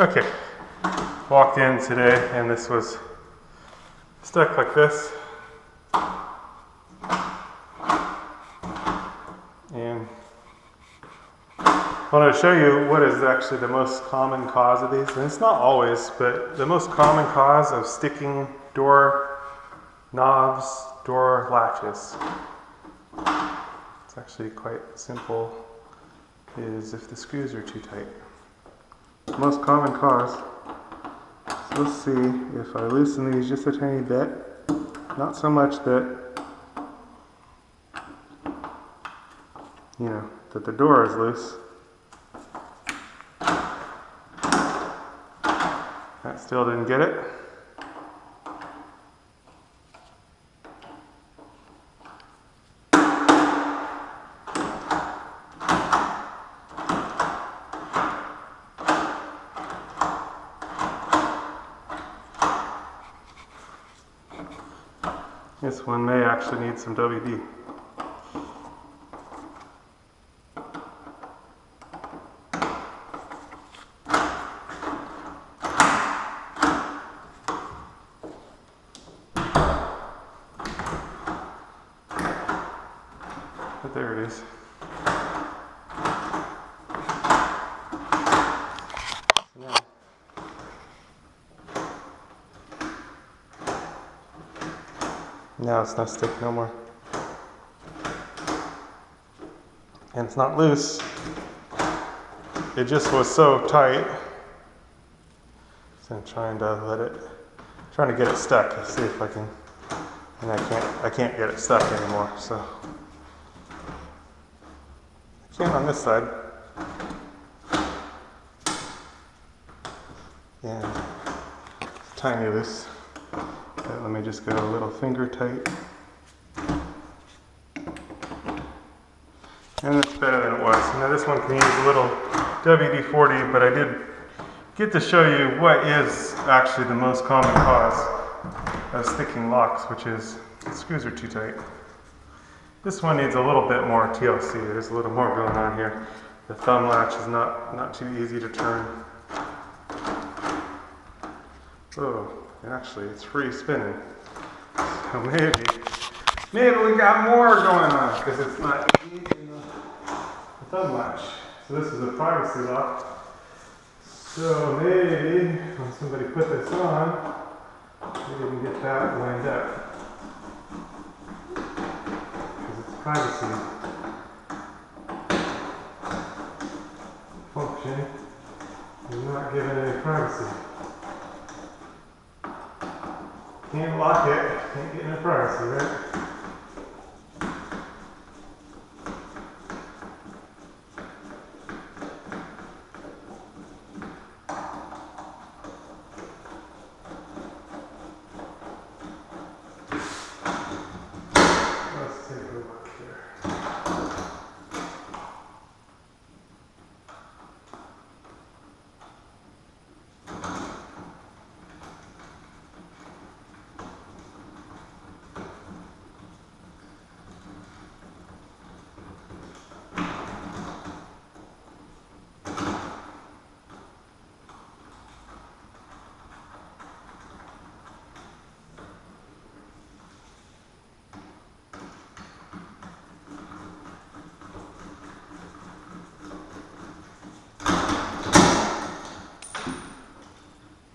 Okay, walked in today and this was stuck like this. And I wanted to show you what is actually the most common cause of these. And it's not always, but the most common cause of sticking door knobs, door latches. It's actually quite simple, is if the screws are too tight. The most common cause. So let's see if I loosen these just a tiny bit. Not so much that, that the door is loose. That still didn't get it. This one may actually need some WD. But there it is. Now it's not stick no more. And it's not loose. It just was so tight. So I'm trying to get it stuck. Let's see if I can. And I can't get it stuck anymore, so. I can on this side. And it's tiny loose. Okay, let me just go a little finger tight. And it's better than it was. Now this one can use a little WD-40, but I did get to show you what is actually the most common cause of sticking locks, which is the screws are too tight. This one needs a little bit more TLC. There's a little more going on here. The thumb latch is not too easy to turn. Oh, actually it's free spinning. So maybe we got more going on because it's not using the thumb latch. So this is a privacy lock. So maybe when somebody put this on, we can get that lined up. Because it's privacy function. You're not giving any privacy. Can't lock it, can't get any privacy, right? Let's take a look here.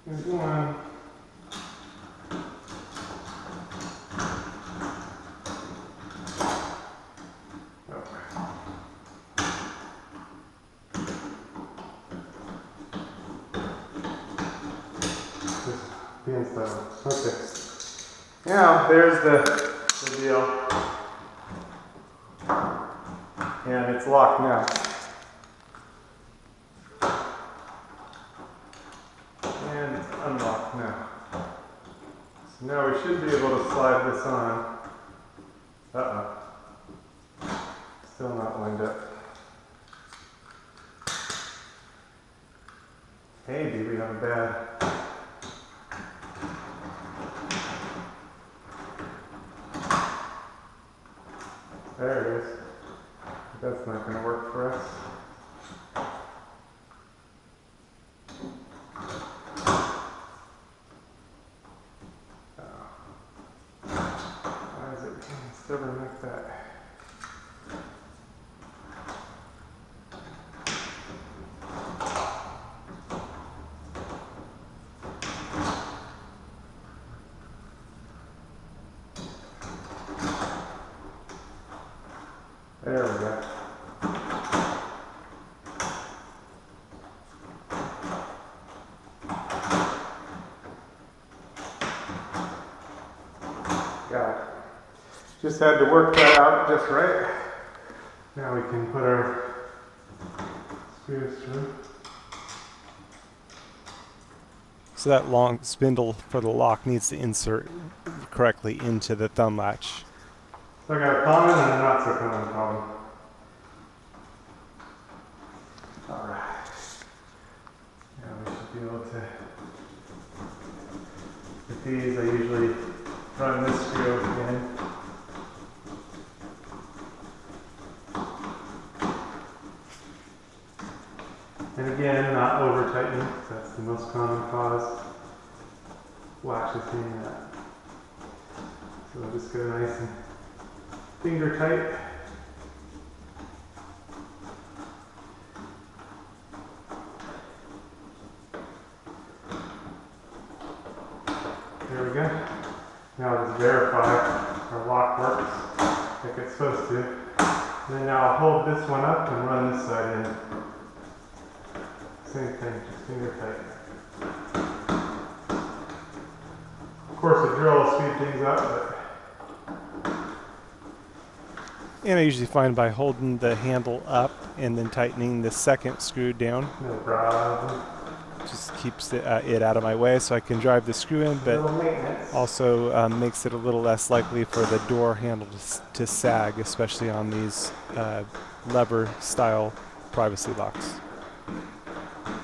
Here's one. The inside. Okay. Now there's the deal. And it's locked now. And it's unlocked now. So now we should be able to slide this on. Uh-oh. Still not lined up. Maybe we have a bad. There it is. That's not going to work for us. Just had to work that out just right. Now we can put our screws through. So that long spindle for the lock needs to insert correctly into the thumb latch. So I got a common and a not so common problem. Alright. Now we should be able to, with these I usually run this screw in. And again, not over tightening, because that's the most common cause. Latches hanging up. So we'll just go nice and finger tight. There we go. Now just verify our lock works like it's supposed to. And then now I'll hold this one up and run this side in. Same thing, just finger tight. Of course, a drill will speed things up, but. And I usually find by holding the handle up and then tightening the second screw down, No problem. just keeps it out of my way so I can drive the screw in, but also makes it a little less likely for the door handle to sag, especially on these lever style privacy locks.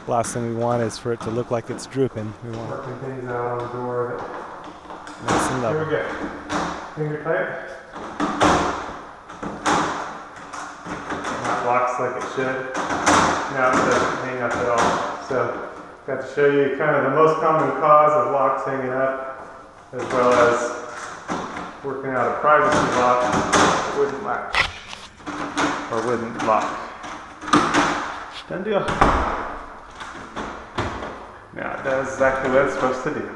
Last thing we want is for it to look like it's drooping. We want working things out on the door. nice and level. Here we go. Finger tight. And that locks like it should. Now it doesn't hang up at all. So, got to show you kind of the most common cause of locks hanging up, as well as working out a privacy lock that wouldn't latch or wouldn't lock. Done deal. Now it does exactly what it's supposed to do.